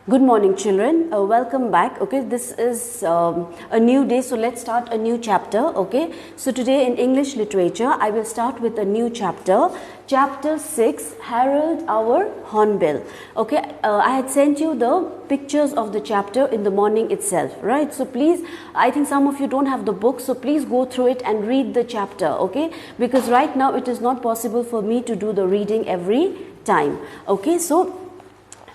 Good morning, children. Welcome back. Okay, this is a new day, so let's start a new chapter. Okay, so today in English literature, I will start with a new chapter, chapter 6, Harold our Hornbill. Okay, I had sent you the pictures of the chapter in the morning itself, right? So please, I think some of you don't have the book, so please go through it and read the chapter. Okay, because right now it is not possible for me to do the reading every time. Okay, so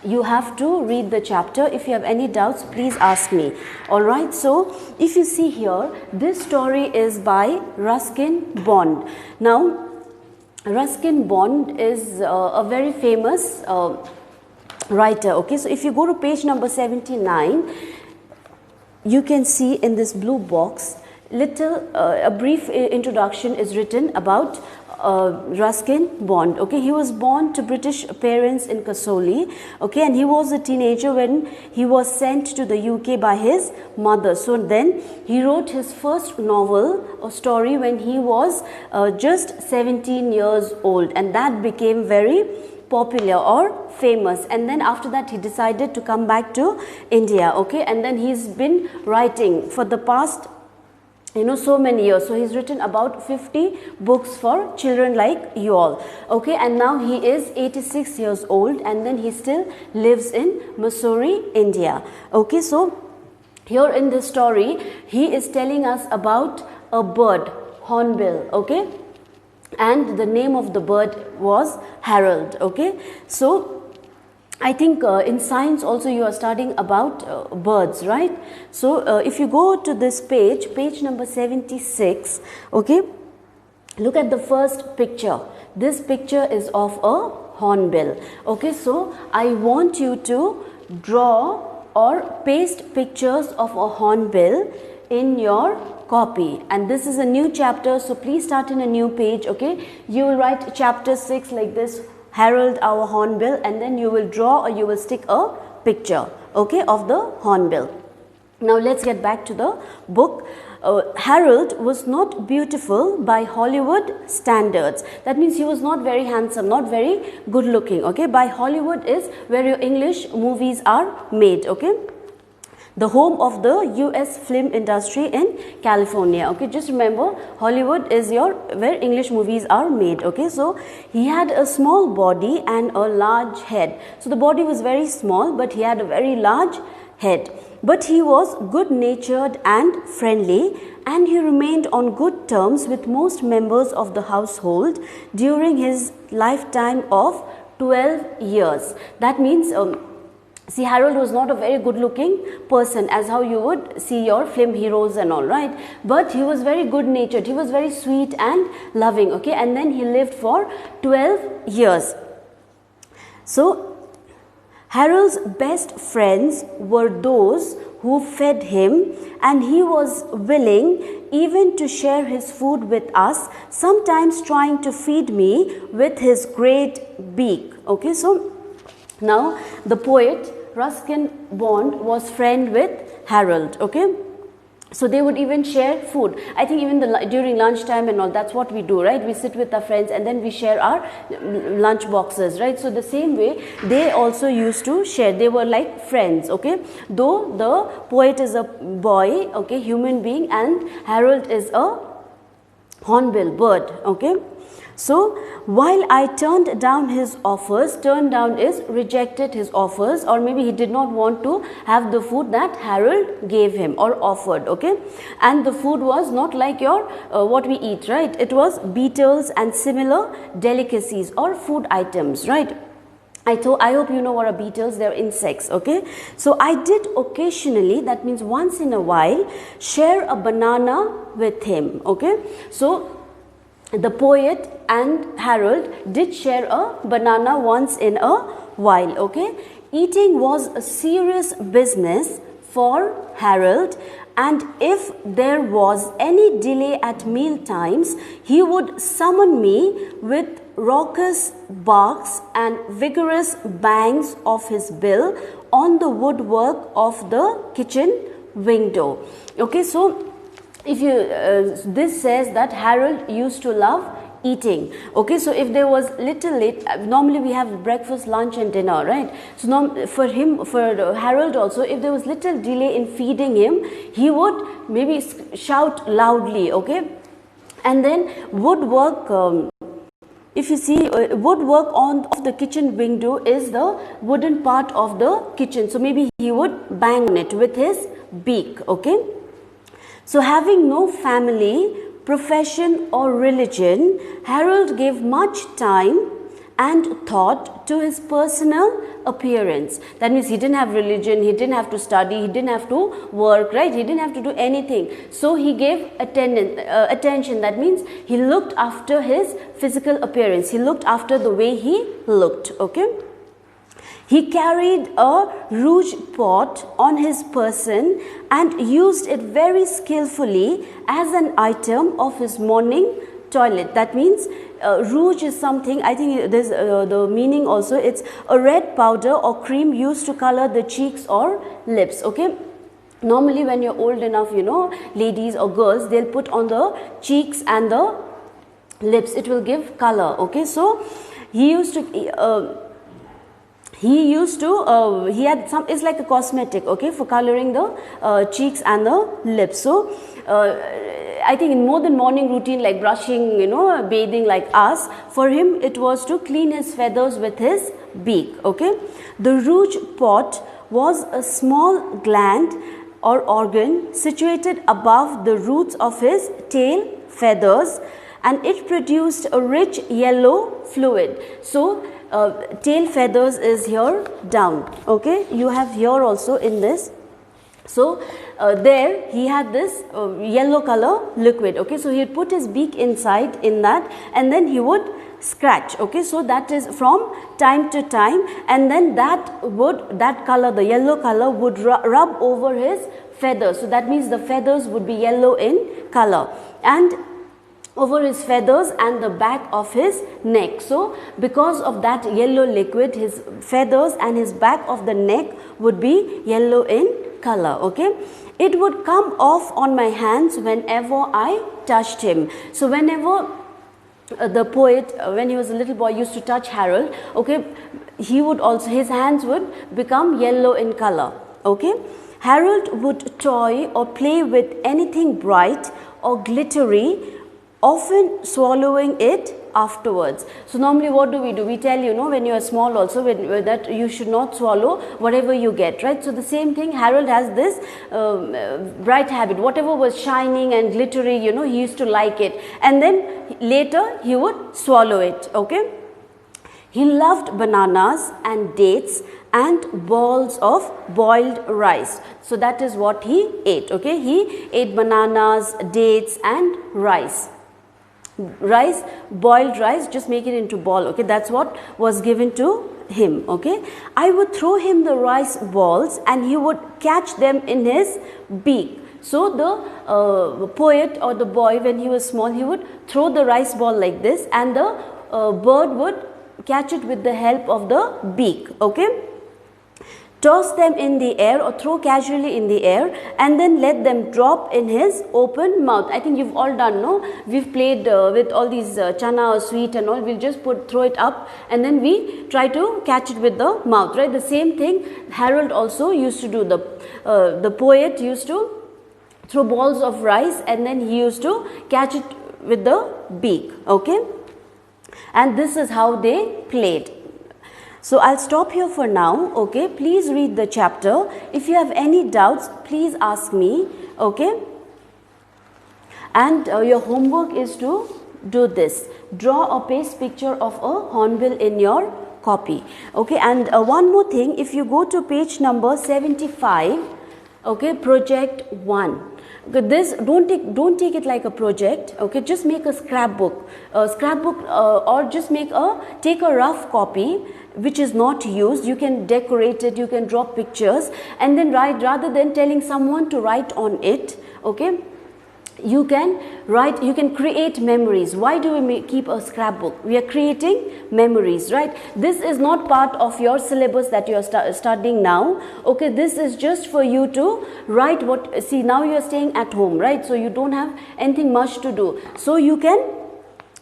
you have to read the chapter. If you have any doubts, please ask me. Alright, so if you see here, this story is by Ruskin Bond. Now, Ruskin Bond is a very famous writer. Okay, so if you go to page number 79, you can see in this blue box, a brief introduction is written about Ruskin Bond. Okay, he was born to British parents in Kasoli. Okay, and he was a teenager when he was sent to the UK by his mother. So then he wrote his first novel or story when he was just 17 years old, and that became very popular or famous. And then after that he decided to come back to India. Okay, and then he's been writing for the past so many years. So he's written about 50 books for children like you all. Okay, and now he is 86 years old, and then he still lives in Missouri, India. Okay, so here in this story, he is telling us about a bird, Hornbill. Okay, and the name of the bird was Harold. Okay, so I think in science also you are studying about birds, right? So if you go to this page number 76, okay, look at the first picture. This picture is of a hornbill. Okay, so I want you to draw or paste pictures of a hornbill in your copy, and this is a new chapter, so please start in a new page. Okay, you will write chapter 6 like this, Harold our Hornbill, and then you will draw or you will stick a picture, okay, of the hornbill. Now let's get back to the book. Harold was not beautiful by Hollywood standards. That means he was not very handsome, not very good looking. Okay, by Hollywood is where your English movies are made. Okay, the home of the US film industry in California. Okay, just remember, Hollywood is where English movies are made. Okay, so he had a small body and a large head. So the body was very small, but he had a very large head. But he was good natured and friendly, and he remained on good terms with most members of the household during his lifetime of 12 years. That means see, Harold was not a very good looking person as how you would see your film heroes and all, right? But he was very good natured, he was very sweet and loving. Okay, and then he lived for 12 years. So Harold's best friends were those who fed him, and he was willing even to share his food with us, sometimes trying to feed me with his great beak. Okay, so now the poet Ruskin Bond was friend with Harold. Okay, so they would even share food. I think even during lunchtime and all, that's what we do, right? We sit with our friends and then we share our lunch boxes, right? So the same way they also used to share. They were like friends. Okay, though the poet is a boy, okay, human being, and Harold is a hornbill bird. Okay, so while I turned down his offers, turned down is rejected his offers, or maybe he did not want to have the food that Harold gave him or offered. Okay, and the food was not like your what we eat, right? It was beetles and similar delicacies or food items, right? I hope you know what are beetles. They're insects. Okay, so I did occasionally, that means once in a while, share a banana with him. Okay, so the poet and Harold did share a banana once in a while. Okay, eating was a serious business for Harold, and if there was any delay at meal times, he would summon me with raucous barks and vigorous bangs of his bill on the woodwork of the kitchen window. Okay, so if you this says that Harold used to love eating. Okay, so if there was little late, normally we have breakfast, lunch and dinner, right? So for Harold also, if there was little delay in feeding him, he would maybe shout loudly, okay, and then woodwork. If you see, woodwork on of the kitchen window is the wooden part of the kitchen. So maybe he would bang on it with his beak. Okay. So having no family, profession or religion, Harold gave much time and thought to his personal appearance. That means he didn't have religion, he didn't have to study, he didn't have to work, right? He didn't have to do anything. So he gave attention. That means he looked after his physical appearance. He looked after the way he looked, okay? He carried a rouge pot on his person and used it very skillfully as an item of his morning toilet. That means rouge is something, I think there's the meaning also, it's a red powder or cream used to color the cheeks or lips, okay. Normally when you're old enough, you know, ladies or girls, they'll put on the cheeks and the lips, it will give color, okay. So he used to he had some, it's like a cosmetic, okay, for coloring the cheeks and the lips. So I think in more than morning routine like brushing, you know, bathing like us, for him it was to clean his feathers with his beak, okay. The rouge pot was a small gland or organ situated above the roots of his tail feathers, and it produced a rich yellow fluid. So tail feathers is here down, okay. You have here also in this. So there he had this yellow color liquid, okay. So he would put his beak inside in that, and then he would scratch, okay. So that is from time to time, and then that color, the yellow color, would rub over his feathers. So that means the feathers would be yellow in color, and over his feathers and the back of his neck. So because of that yellow liquid, his feathers and his back of the neck would be yellow in color, okay. It would come off on my hands whenever I touched him. So whenever the poet, when he was a little boy, used to touch Harold, okay, he would also, his hands would become yellow in color, okay. Harold would toy or play with anything bright or glittery, often swallowing it afterwards. So normally what do? We tell you, know, when you are small also, that you should not swallow whatever you get, right? So the same thing, Harold has this bright habit. Whatever was shining and glittery, you know, he used to like it, and then later he would swallow it, okay. He loved bananas and dates and balls of boiled rice. So that is what he ate, okay. He ate bananas, dates and rice. Rice, boiled rice, just make it into ball, okay. That's what was given to him, okay. I would throw him the rice balls and he would catch them in his beak. So the poet or the boy, when he was small, he would throw the rice ball like this, and the bird would catch it with the help of the beak, okay. Toss them in the air or throw casually in the air, and then let them drop in his open mouth. I think you've all done, no? We've played with all these chana or sweet and all. We'll just throw it up, and then we try to catch it with the mouth, right? The same thing Harold also used to do. The poet used to throw balls of rice, and then he used to catch it with the beak, okay? And this is how they played. So I'll stop here for now, okay. Please read the chapter. If you have any doubts, please ask me, okay. And your homework is to do this. Draw or paste picture of a hornbill in your copy, okay. And one more thing, if you go to page number 75, okay, project 1. This don't take it like a project, okay. Just make a scrapbook, or just take a rough copy which is not used. You can decorate it, you can draw pictures, and then write, rather than telling someone to write on it, okay. You can write, you can create memories. Why do we keep a scrapbook? We are creating memories, right? This is not part of your syllabus that you are studying now, okay. This is just for you to write what, see, now you are staying at home, right? So you don't have anything much to do, so you can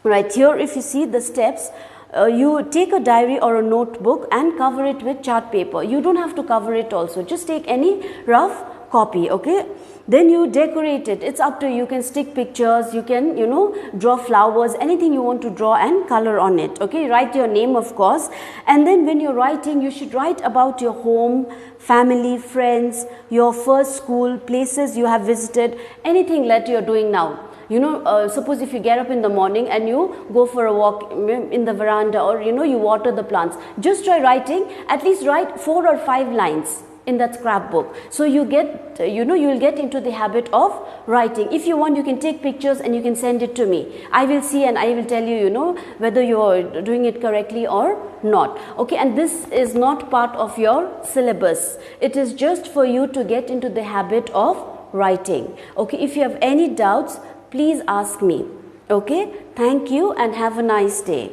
Right here, if you see the steps, you take a diary or a notebook and cover it with chart paper. You don't have to cover it also, just take any rough copy, okay. Then you decorate it. It's up to you. You can stick pictures, you can, you know, draw flowers, anything you want to draw and color on it, okay. Write your name, of course. And then when you're writing, you should write about your home, family, friends, your first school, places you have visited, anything that you're doing now. You know, suppose if you get up in the morning and you go for a walk in the veranda, or you know, you water the plants, just try writing, at least write 4 or 5 lines in that scrapbook. So you get, you know, you will get into the habit of writing. If you want, you can take pictures and you can send it to me. I will see and I will tell you, you know, whether you are doing it correctly or not, okay. And this is not part of your syllabus. It is just for you to get into the habit of writing, okay. If you have any doubts, please ask me, okay. Thank you and have a nice day.